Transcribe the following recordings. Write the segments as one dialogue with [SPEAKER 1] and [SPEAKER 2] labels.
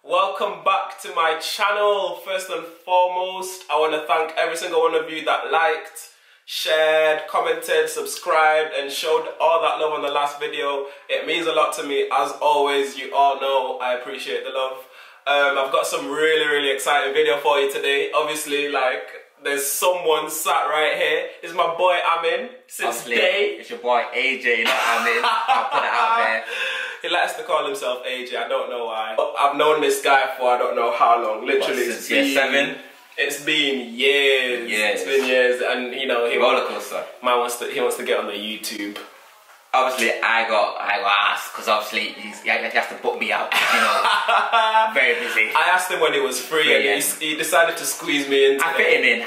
[SPEAKER 1] Welcome back to my channel. First and foremost, I want to thank every single one of you that liked, shared, commented, subscribed and showed all that love on the last video. It means a lot to me. As always, you all know I appreciate the love. I've got some really exciting video for you today. Obviously, there's someone sat right here. It's my boy Amin. Since day.
[SPEAKER 2] It's your boy AJ, not Amin. I'll put it out there.
[SPEAKER 1] He likes to call himself AJ, I don't know why. I've known this guy for I don't know how long. Literally,
[SPEAKER 2] since year 7?
[SPEAKER 1] It's been years. It's been years, and you know, he wants to get on the YouTube.
[SPEAKER 2] Obviously, I got asked because obviously he has to book me out. You know, very busy.
[SPEAKER 1] I asked him when he was free, and he decided to squeeze me in.
[SPEAKER 2] I fit him in.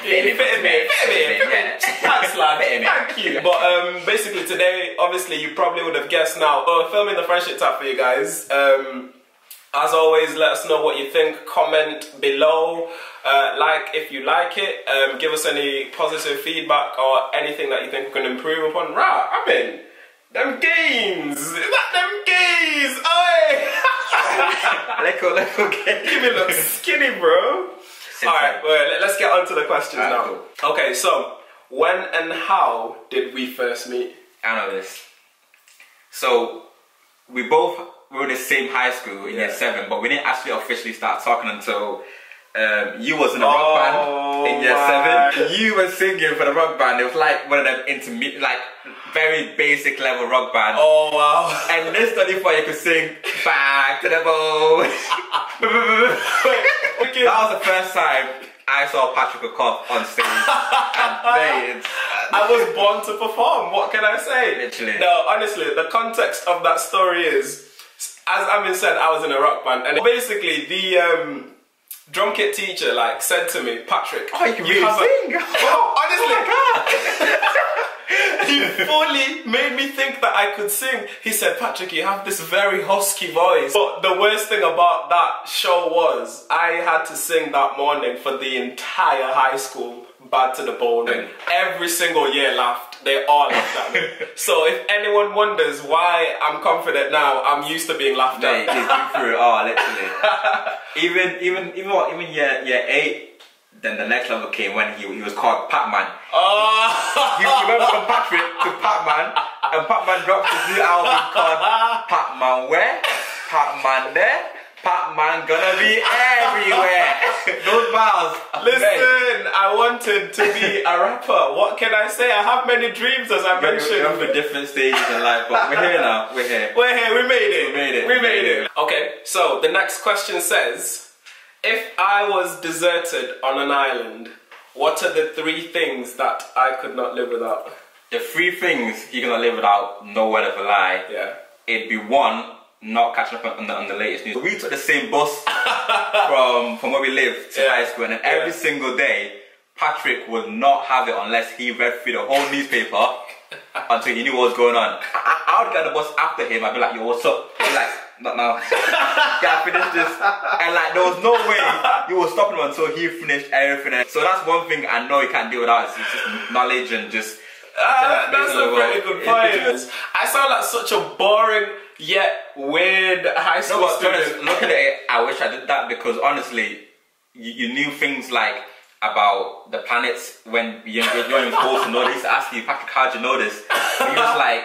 [SPEAKER 1] Thanks, lad. Thank you. But basically today, obviously, you probably would have guessed now. We're filming the friendship tap for you guys. As always, let us know what you think. Comment below. Like if you like it. Give us any positive feedback or anything that you think we can improve upon. Right, I mean. Them gains! Is that them gains? Oi!
[SPEAKER 2] Little gains.
[SPEAKER 1] Give me look skinny, bro. Alright, well, let's get on to the questions now. Cool. Okay, so, when and how did we first meet?
[SPEAKER 2] I know this. So, we both were in the same high school in year 7, but we didn't actually officially start talking until you was in a rock band in year 7. You were singing for the rock band. It was like one of them intermediate, very basic level rock band.
[SPEAKER 1] Oh wow.
[SPEAKER 2] And this 24 you could sing Back to the Boat. That was the first time I saw paddyokoth on stage. And
[SPEAKER 1] I was born to perform, what can I say?
[SPEAKER 2] Literally.
[SPEAKER 1] No, honestly, the context of that story is, as Amin said, I was in a rock band, and basically the drum kit teacher said to me, Patrick,
[SPEAKER 2] you can really sing.
[SPEAKER 1] Well, honestly,
[SPEAKER 2] oh my God.
[SPEAKER 1] He fully made me think that I could sing. He said, Patrick, you have this very husky voice. But the worst thing about that show was I had to sing that morning for the entire high school, bad to the bone. Every single year laughed. They all laughed at me. So if anyone wonders why I'm confident now, I'm used to being laughed at.
[SPEAKER 2] He's been through it all, literally. even year 8. Then the next level came when he was called Pac-Man.
[SPEAKER 1] Oh.
[SPEAKER 2] He went from Patrick to Pac-Man, and Pac-Man dropped his new album called Pac-Man Where? Pac-Man There? Pac-Man gonna be everywhere. Those bars.
[SPEAKER 1] Listen, I wanted to be a rapper. What can I say? I have many dreams, as I mentioned.
[SPEAKER 2] We're for different stages in life, but we're here now. We're here.
[SPEAKER 1] We're here. We made it.
[SPEAKER 2] We made it.
[SPEAKER 1] Okay, so the next question says, if I was deserted on an island, what are the 3 things that I could not live without?
[SPEAKER 2] The 3 things you cannot live without, no word of a lie.
[SPEAKER 1] Yeah.
[SPEAKER 2] It'd be 1, not catching up on the latest news. We took the same bus from where we live to high school, and then every single day, Patrick would not have it unless he read through the whole newspaper until he knew what was going on. I would get on the bus after him. I'd be like, yo, what's up? He'd be like, not now. Gotta finish this. And there was no way you would stop him until he finished everything. So that's one thing I know you can't do without. It's just knowledge and just.
[SPEAKER 1] That's a pretty good point. I sound like such a boring yet weird high school student.
[SPEAKER 2] Looking at it, I wish I did that because honestly, you knew things about the planets when you're not even supposed to know. They used to ask you, Patrick, how'd you know this? And you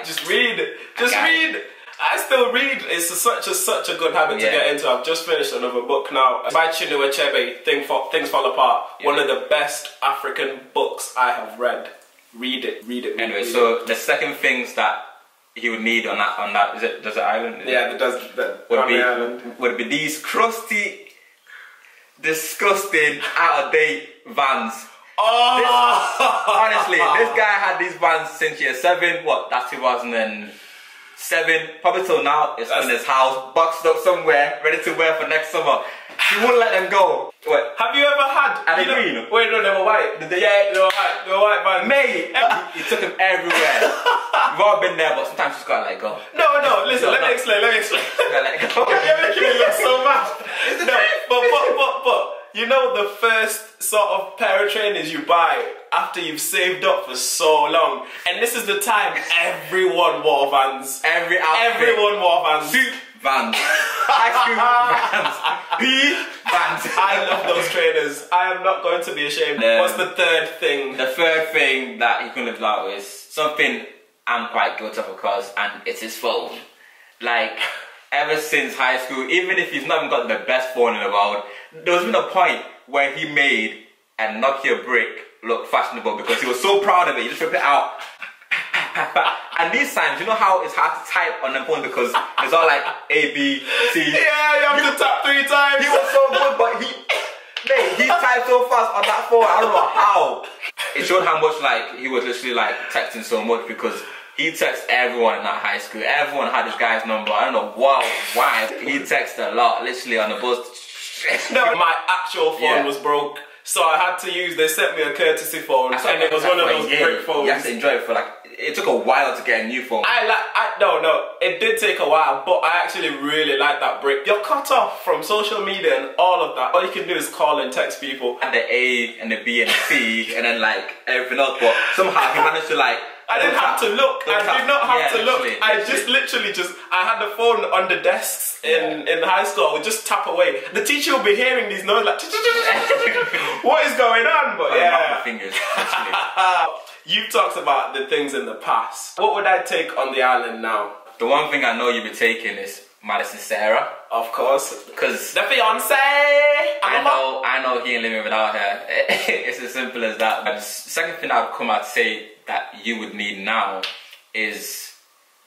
[SPEAKER 1] just read. Just read. I still read. It's such a good habit to get into. I've just finished another book now by Chinua Achebe, Things Fall Apart. One of the best African books I have read. Read it.
[SPEAKER 2] Anyway, so the second things that he would need on that is it desert island?
[SPEAKER 1] Yeah, the desert island.
[SPEAKER 2] Would be these crusty, disgusting, out of date Vans. Honestly, this guy had these Vans since year 7. What? That's 2007. Probably till now. It's in his house, boxed up somewhere, ready to wear for next summer. He wouldn't let them go. What?
[SPEAKER 1] Have you ever had?
[SPEAKER 2] Are they green?
[SPEAKER 1] Wait, no, they were white. They were white. They were white, man.
[SPEAKER 2] Mate, he took him everywhere. We've all been there, but sometimes you just gotta let go.
[SPEAKER 1] No, listen, let me explain.
[SPEAKER 2] You gotta let go.
[SPEAKER 1] You're making me look so mad. No, but you know the first sort of pair of trainers you buy after you've saved up for so long, and this is the time everyone wore Vans. Everyone wore Vans.
[SPEAKER 2] Suit Vans. High school Vans. Bands.
[SPEAKER 1] I love those trainers. I am not going to be ashamed. What's the third thing?
[SPEAKER 2] The third thing that he can live out is something I'm quite guilty of, of course, and it's his phone. Like, ever since high school, even if he's not even got the best phone in the world, there's been a point where he made a Nokia brick look fashionable because he was so proud of it. He just ripped it out. And these times, you know how it's hard to type on the phone because it's all like A, B, C.
[SPEAKER 1] Yeah, you have to tap 3 times.
[SPEAKER 2] He was so good, but he typed so fast on that phone. I don't know how. It showed how much like he was literally like texting so much because he texted everyone in that high school. Everyone had this guy's number. I don't know why. He texted a lot, literally on the bus.
[SPEAKER 1] No, my actual phone was broke. So I had to use, they sent me a courtesy phone and it was one of those brick phones.
[SPEAKER 2] You have to enjoy it for like, it took a while to get a new phone.
[SPEAKER 1] No, it did take a while, but I actually really like that brick. You're cut off from social media and all of that. All you can do is call and text people.
[SPEAKER 2] And the A and the B and the C and then like everything else, but somehow he managed to like,
[SPEAKER 1] I didn't have to look. I did not have to look. I just literally I had the phone on the desks in high school. I would just tap away. The teacher would be hearing these noises like, what is going on? But yeah.
[SPEAKER 2] Fingers,
[SPEAKER 1] You've talked about the things in the past. What would I take on the island now?
[SPEAKER 2] The one thing I know you'll be taking is Madison Sarah.
[SPEAKER 1] Of course.
[SPEAKER 2] Because
[SPEAKER 1] the fiance.
[SPEAKER 2] I know he ain't living without her. It's as simple as that. But the second thing I've come out to say that you would need now is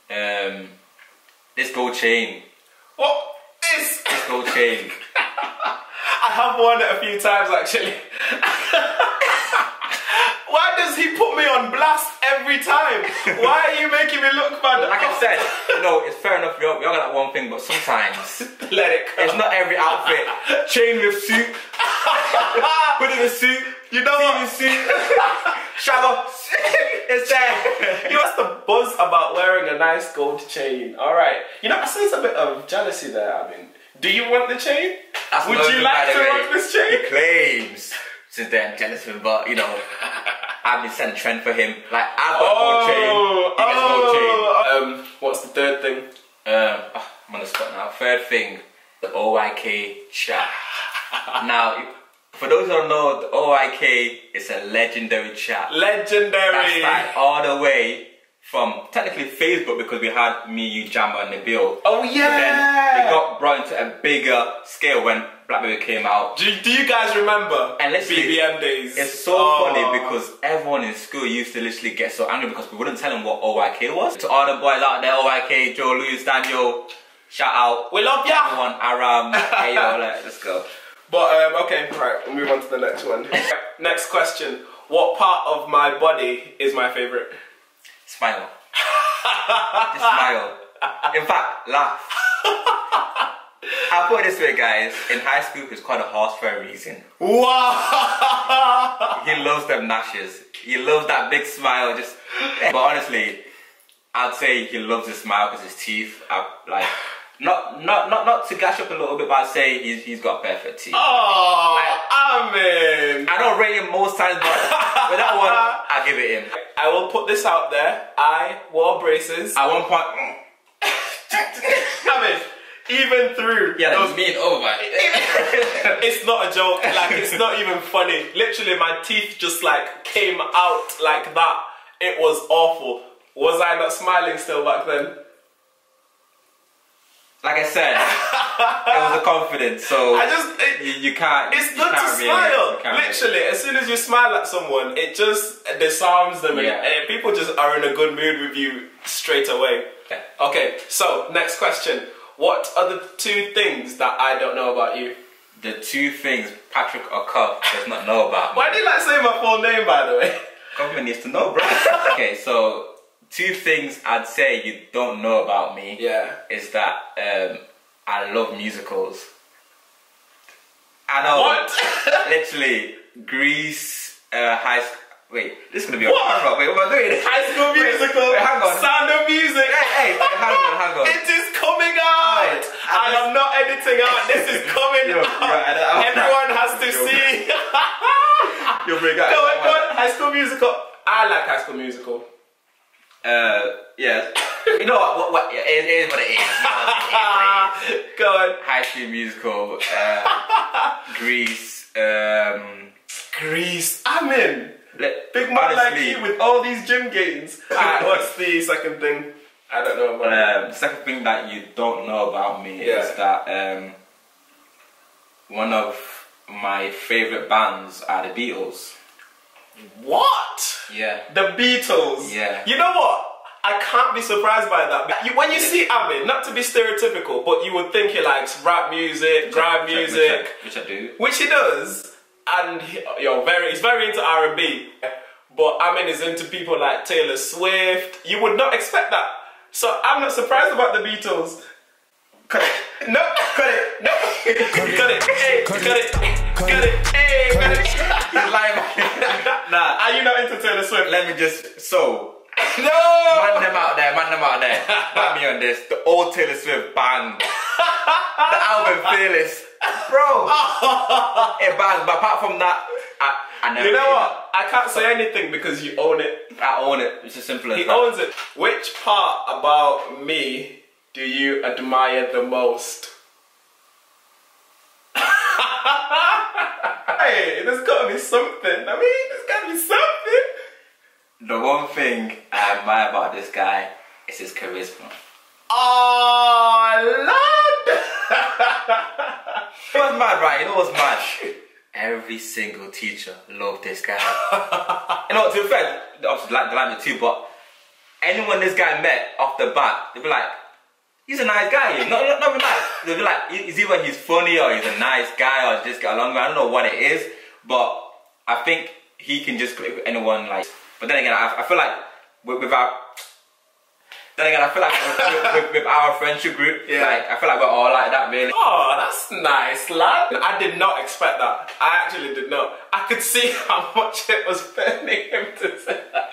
[SPEAKER 2] this gold chain.
[SPEAKER 1] What is
[SPEAKER 2] this gold chain?
[SPEAKER 1] I have worn it a few times actually. Why does he put me on blast every time? Why are you making me look bad?
[SPEAKER 2] Like I said, it's fair enough, we all got that one thing, but sometimes
[SPEAKER 1] let it go.
[SPEAKER 2] It's not every outfit. Chain with suit. Put in a suit.
[SPEAKER 1] You know what?
[SPEAKER 2] Suit. Shower. It's there.
[SPEAKER 1] What's the buzz about wearing a nice gold chain? Alright. I sense a bit of jealousy there, Amin. Do you want the chain? Would you like to rock this chain?
[SPEAKER 2] He claims. Since then, I'm jealous of him, but I've been setting a trend for him. Like, I've got a gold chain. He gets a gold chain.
[SPEAKER 1] What's the third thing?
[SPEAKER 2] I'm on the spot now. Third thing, the OYK chat. Now, for those who don't know, the OYK is a legendary chat.
[SPEAKER 1] Legendary.
[SPEAKER 2] That's like all the way from technically Facebook because we had me, you, Jammer, and Nabil.
[SPEAKER 1] Oh yeah.
[SPEAKER 2] But then it got brought into a bigger scale when Blackberry came out.
[SPEAKER 1] Do you guys remember?
[SPEAKER 2] And
[SPEAKER 1] BBM days.
[SPEAKER 2] It's so funny because everyone in school used to literally get so angry because we wouldn't tell them what OYK was. To all the boys out there, OYK, Joe, Louis, Daniel, shout out.
[SPEAKER 1] We love ya.
[SPEAKER 2] Everyone, Aram, hey yo, let's go.
[SPEAKER 1] But okay, right, we'll move on to the next one. Next question. What part of my body is my favourite?
[SPEAKER 2] Smile. Just smile. In fact, laugh. I'll put it this way, guys. In high school, he was called a horse for a reason.
[SPEAKER 1] Wow!
[SPEAKER 2] He loves them gnashes. He loves that big smile. But honestly, I'd say he loves his smile because his teeth are like not to gash up a little bit, but I'd say he's got perfect teeth.
[SPEAKER 1] Oh, Amin!
[SPEAKER 2] I don't rate him most times, but with that one, I'll give it him.
[SPEAKER 1] I will put this out there. I wore braces.
[SPEAKER 2] At one point,
[SPEAKER 1] Amin. Even through
[SPEAKER 2] those being over.
[SPEAKER 1] It's not a joke, like it's not even funny. Literally my teeth just like came out like that. It was awful. Was I not smiling still back then?
[SPEAKER 2] Like I said, it was the confidence, so you can't.
[SPEAKER 1] It's good to smile. Literally, as soon as you smile at someone, it just disarms them, and people just are in a good mood with you straight away. Okay, so next question. What are the 2 things that I don't know about you?
[SPEAKER 2] The 2 things paddyokoth does not know about me.
[SPEAKER 1] Why do you like saying my full name, by the way?
[SPEAKER 2] Government needs to know, bro. Okay, so 2 things I'd say you don't know about me is that I love musicals. I know.
[SPEAKER 1] What?
[SPEAKER 2] Literally, Grease, High School. Wait, this is gonna be a camera. Wait, what am I doing?
[SPEAKER 1] High School Musical.
[SPEAKER 2] Wait, hang on.
[SPEAKER 1] Sound of Music.
[SPEAKER 2] Hey, hang on.
[SPEAKER 1] It is coming out. I am not editing out. This is coming out. Everyone has to see.
[SPEAKER 2] You'll bring out.
[SPEAKER 1] No, High School Musical. I like High School Musical.
[SPEAKER 2] Yes. You know what it is what it is.
[SPEAKER 1] Go on.
[SPEAKER 2] High School Musical, Grease,
[SPEAKER 1] Grease. Amin. Big man
[SPEAKER 2] honestly,
[SPEAKER 1] like you with all these gym gains. What's the second thing? I don't know about
[SPEAKER 2] the second thing that you don't know about me is that one of my favourite bands are the Beatles.
[SPEAKER 1] What?
[SPEAKER 2] Yeah.
[SPEAKER 1] The Beatles?
[SPEAKER 2] Yeah.
[SPEAKER 1] You know what? I can't be surprised by that. When you see Amin, not to be stereotypical, but you would think he likes rap music, grime music.
[SPEAKER 2] Which I do.
[SPEAKER 1] Which he does. And he's very into R&B. But Amin is into people like Taylor Swift. You would not expect that. So I'm not surprised about the Beatles. Cut it. No, cut it. No. Cut it. Hey, cut it. Cut it. Hey, cut it.
[SPEAKER 2] He's lying. Nah.
[SPEAKER 1] Are you not into Taylor Swift?
[SPEAKER 2] Let me just, no!
[SPEAKER 1] Man
[SPEAKER 2] them out there. Back me on this. The old Taylor Swift bang. The album Fearless. Bro. It bangs, but apart from that, I never.
[SPEAKER 1] You know what? I can't say anything because you own it.
[SPEAKER 2] I own it. It's as simple as that.
[SPEAKER 1] He owns it. Which part about me do you admire the most? Hey, there's gotta be something. I mean, there's gotta be something.
[SPEAKER 2] The one thing I admire about this guy is his charisma.
[SPEAKER 1] Oh, lad!
[SPEAKER 2] You know what's mad, right? You know what's mad? Every single teacher loved this guy. You know, to be fair, obviously like the language too, but anyone this guy met off the bat, they'd be like, he's a nice guy. Not even nice. They'd be like, it's either he's funny or he's a nice guy or just get along with. I don't know what it is, but I think he can just click with anyone. Like, but then again, I feel like with our with our friendship group, like I feel like we're all like that, really.
[SPEAKER 1] Oh, that's nice, lad. I did not expect that. I actually did not. I could see how much it was burning him to say that.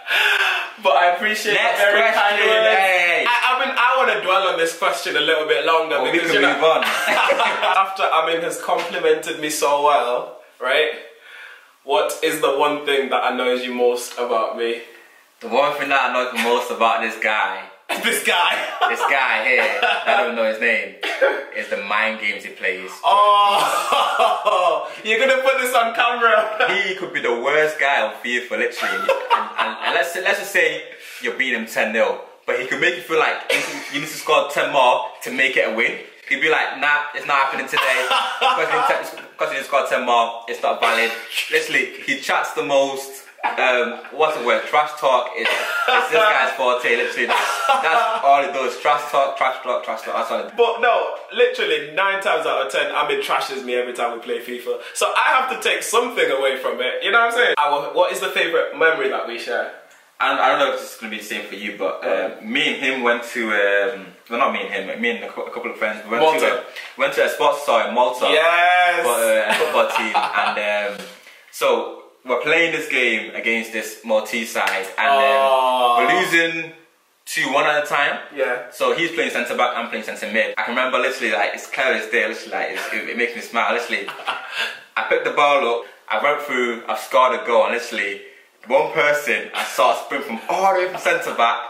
[SPEAKER 1] But I appreciate that very kind words.
[SPEAKER 2] Hey.
[SPEAKER 1] I want to dwell on this question a little bit longer because
[SPEAKER 2] we can move on.
[SPEAKER 1] After Amin has complimented me so well, right? What is the one thing that annoys you most about me?
[SPEAKER 2] The one thing that annoys me most about this guy.
[SPEAKER 1] This guy
[SPEAKER 2] here, I don't know his name, is the mind games he plays.
[SPEAKER 1] Oh, you're gonna put this on camera.
[SPEAKER 2] He could be the worst guy on FIFA, literally. And let's just say you're beating him 10-0, but he could make you feel like you need to score 10 more to make it a win. He'd be like, nah, it's not happening today. Because you scored 10 more, it's not valid. Literally, he chats the most. What's the word? Trash talk is this guy's forte. Literally, that's all he does. Trash talk. That's all.
[SPEAKER 1] But no, literally 9 times out of 10, Amin trashes me every time we play FIFA. So I have to take something away from it. You know what I'm saying? What is the favourite memory that we share?
[SPEAKER 2] And I don't know if this is going to be the same for you, but me and him went to, well, not me and him, me and a couple of friends, we went to a sports store in Malta.
[SPEAKER 1] Yes!
[SPEAKER 2] For a football team. And so we're playing this game against this Maltese side, and we're losing 2-1 at a time.
[SPEAKER 1] Yeah.
[SPEAKER 2] So he's playing centre back, I'm playing centre mid. I can remember literally, like, it's clear as day, literally, like, it makes me smile, literally. I picked the ball up, I went through, I scored a goal, and literally, one person I saw sprint from all the way from centre back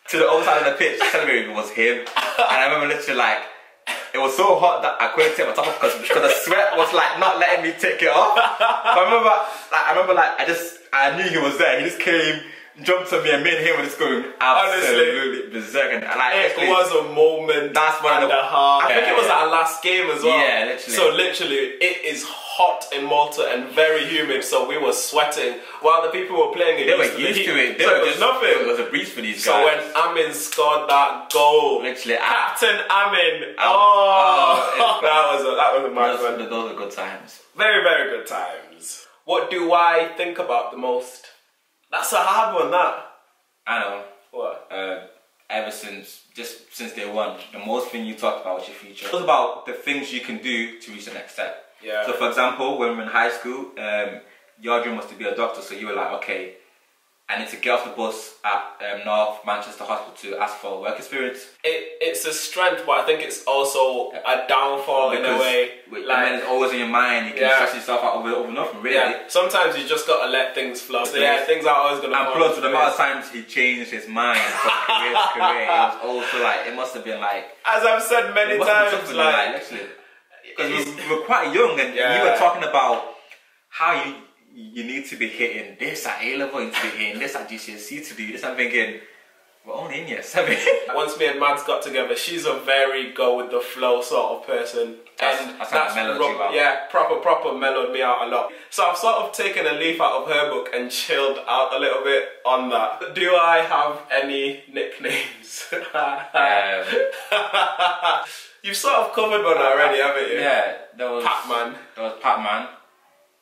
[SPEAKER 2] to the other side of the pitch celebrating was him. And I remember literally, like, it was so hot that I couldn't take my top off because the sweat was like not letting me take it off. But I remember I knew he was there. He just came, jumped on me, and me and him were just going absolutely berserk. And like,
[SPEAKER 1] it was a moment.
[SPEAKER 2] That's one
[SPEAKER 1] and a half. I think it was our last game as well.
[SPEAKER 2] Yeah, literally.
[SPEAKER 1] So literally, it is hot in Malta and very humid. So we were sweating while the people were playing.
[SPEAKER 2] They were used to it.
[SPEAKER 1] So it was nothing.
[SPEAKER 2] It was a breeze for these guys.
[SPEAKER 1] So when Amin scored that goal,
[SPEAKER 2] literally,
[SPEAKER 1] Captain Amin. That was a mad one.
[SPEAKER 2] Those are good times.
[SPEAKER 1] Very, very good times. What do I think about the most? That's a hard one, that.
[SPEAKER 2] I know.
[SPEAKER 1] What?
[SPEAKER 2] Ever since day one, the most thing you talked about was your future. It was about the things you can do to reach the next step.
[SPEAKER 1] Yeah.
[SPEAKER 2] So for example, when we were in high school, your dream was to be a doctor, so you were like, okay, I need to get off the bus at North Manchester Hospital to ask for work experience.
[SPEAKER 1] It's a strength, but I think it's also a downfall in a way.
[SPEAKER 2] Like, it's always in your mind. You can stress yourself out over nothing, really.
[SPEAKER 1] Yeah. Sometimes you just gotta let things flow. So yeah, things are always gonna.
[SPEAKER 2] And plus, with the amount of times he changed his mind from career to career, it was also like, it must have been like.
[SPEAKER 1] As I've said many times, like
[SPEAKER 2] because we were quite young, and you were talking about how you need to be hitting this at A level, you need to be hitting this at GCSE to do this. I'm thinking, we're only in year 7.
[SPEAKER 1] Once me and Mads got together, she's a very go with the flow sort of person.
[SPEAKER 2] That's mellowed you out.
[SPEAKER 1] Yeah, proper mellowed me out a lot. So I've sort of taken a leaf out of her book and chilled out a little bit on that. Do I have any nicknames? You've sort of covered one already, haven't you?
[SPEAKER 2] Yeah, there was
[SPEAKER 1] Pac-Man.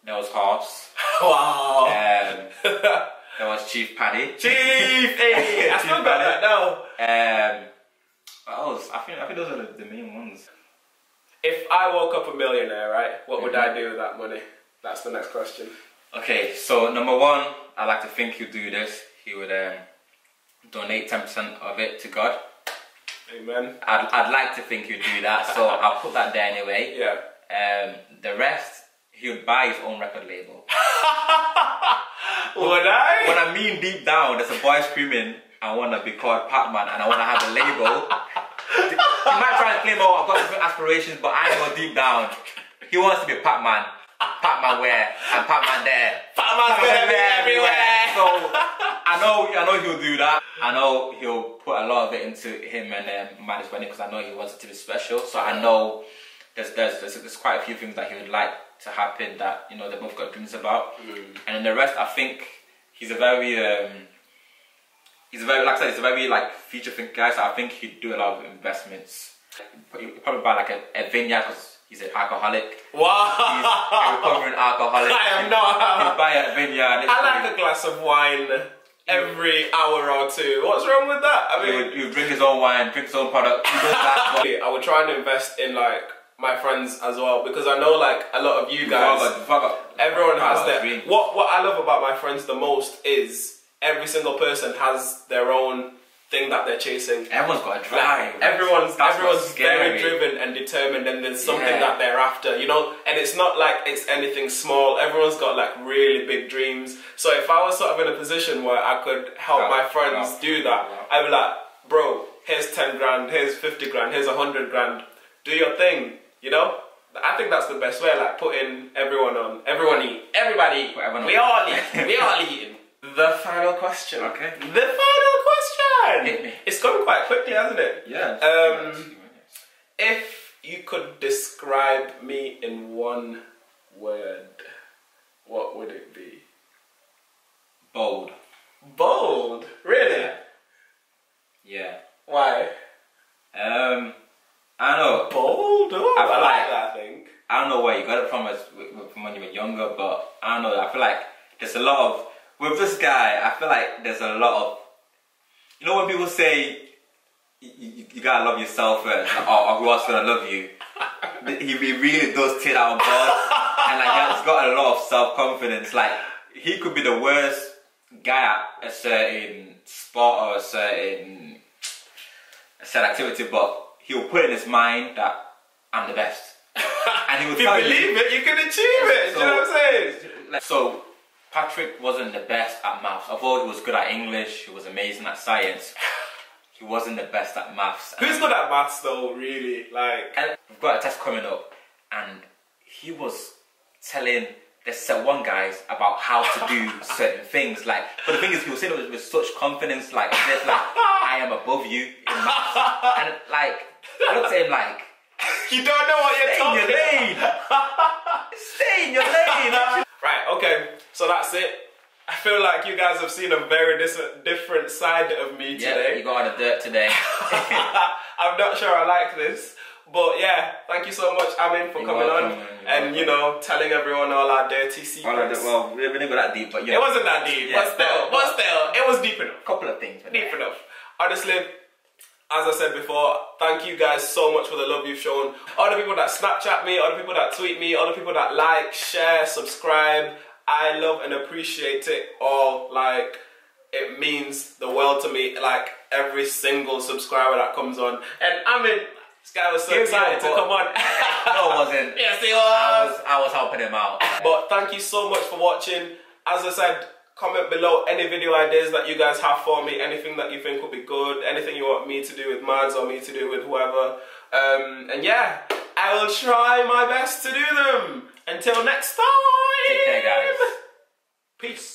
[SPEAKER 2] There was Horse.
[SPEAKER 1] Wow.
[SPEAKER 2] There was Chief Paddy.
[SPEAKER 1] Chief! Hey, I still got that now.
[SPEAKER 2] What else? I think those are the main ones.
[SPEAKER 1] If I woke up a millionaire, right, what would I do with that money? That's the next question.
[SPEAKER 2] Okay, so number one, I like to think he'd do this. He would donate 10% of it to God.
[SPEAKER 1] Amen.
[SPEAKER 2] I'd like to think he'd do that, so I'll put that there anyway.
[SPEAKER 1] Yeah.
[SPEAKER 2] The rest, he would buy his own record label.
[SPEAKER 1] Would I?
[SPEAKER 2] When I mean deep down, there's a boy screaming, I want to be called Pac-Man and I want to have a label. He might try and claim, oh, I've got different aspirations, but I know deep down, he wants to be Pac-Man. Pac-Man where and Pac-Man there.
[SPEAKER 1] Pac-Man's gonna be everywhere.
[SPEAKER 2] So I know he'll do that. I know he'll put a lot of it into him and Maddie's wedding because I know he wants it to be special. So I know there's quite a few things that he would like to happen that, you know, they both got dreams about. And then the rest, I think he's a very like I said, he's a very like future think guy. So I think he'd do a lot of investments. He'd probably buy like a vineyard because he's an alcoholic.
[SPEAKER 1] Wow.
[SPEAKER 2] He's a recovering alcoholic.
[SPEAKER 1] I am not.
[SPEAKER 2] He'd buy a vineyard.
[SPEAKER 1] I like a glass of wine every hour or two. What's wrong with that? I mean,
[SPEAKER 2] he would drink his own wine, drink his own product. He does that.
[SPEAKER 1] I would try and invest in like my friends as well, because I know like a lot of you guys, everyone has their dream. What I love about my friends the most is every single person has their own thing that they're chasing.
[SPEAKER 2] Everyone's got a drive.
[SPEAKER 1] Like, everyone's very driven and determined, and there's something that they're after, you know. And it's not like it's anything small. Everyone's got like really big dreams. So if I was sort of in a position where I could help my friends do that, I'd be like, bro, here's 10 grand, here's 50 grand, here's 100 grand. Do your thing, you know. I think that's the best way, like putting everyone on. Everyone eat. Everybody eat. We all eat. We all eating. The final question. Okay. The final question.
[SPEAKER 2] Hit me.
[SPEAKER 1] It's gone quite quickly, hasn't it?
[SPEAKER 2] Yeah.
[SPEAKER 1] If you could describe me in one word, what would it be?
[SPEAKER 2] Bold.
[SPEAKER 1] Bold? Really?
[SPEAKER 2] Yeah.
[SPEAKER 1] Why?
[SPEAKER 2] I don't know.
[SPEAKER 1] Bold? Oh, I like that, I think.
[SPEAKER 2] I don't know where you got it from when you were younger, but I don't know. I feel like there's a lot of, with this guy, I feel like there's a lot of, you know when people say, you gotta love yourself first, or who else gonna love you? He really does take that on board, and like he's got a lot of self-confidence. Like, he could be the worst guy at a certain sport or a certain activity, but he'll put in his mind that I'm the best. And he will tell you. If you believe it, you can achieve it.
[SPEAKER 1] So, do you know what I'm saying?
[SPEAKER 2] So, Patrick wasn't the best at maths. Although he was good at English, he was amazing at science, he wasn't the best at maths.
[SPEAKER 1] Who's good at maths though, really? Like,
[SPEAKER 2] and we've got a test coming up, and he was telling the set one guys about how to do certain things. Like, but the thing is, he was saying it with such confidence, like, I am above you in maths. And like, I looked at him like,
[SPEAKER 1] you don't know what you're talking about.
[SPEAKER 2] Stay in your lane. Stay in your lane.
[SPEAKER 1] Right, okay, so that's it. I feel like you guys have seen a very different side of me today.
[SPEAKER 2] Yeah, you got on the dirt today.
[SPEAKER 1] I'm not sure I like this, but yeah, thank you so much, Amin, for coming on and, you know, telling everyone all our dirty secrets.
[SPEAKER 2] Well, we didn't go that deep, but yeah.
[SPEAKER 1] It wasn't that deep, but still, it was deep enough.
[SPEAKER 2] Couple of things.
[SPEAKER 1] Deep enough. Honestly, as I said before, thank you guys so much for the love you've shown. All the people that Snapchat me, all the people that tweet me, all the people that like, share, subscribe. I love and appreciate it all. Like, it means the world to me. Like every single subscriber that comes on, and Amin, this guy was so excited to come on.
[SPEAKER 2] No, I wasn't.
[SPEAKER 1] Yes, he was.
[SPEAKER 2] I was helping him out.
[SPEAKER 1] But thank you so much for watching. As I said, comment below any video ideas that you guys have for me, anything that you think would be good, anything you want me to do with Mads or me to do with whoever. And yeah, I will try my best to do them. Until next time.
[SPEAKER 2] Take care, guys.
[SPEAKER 1] Peace.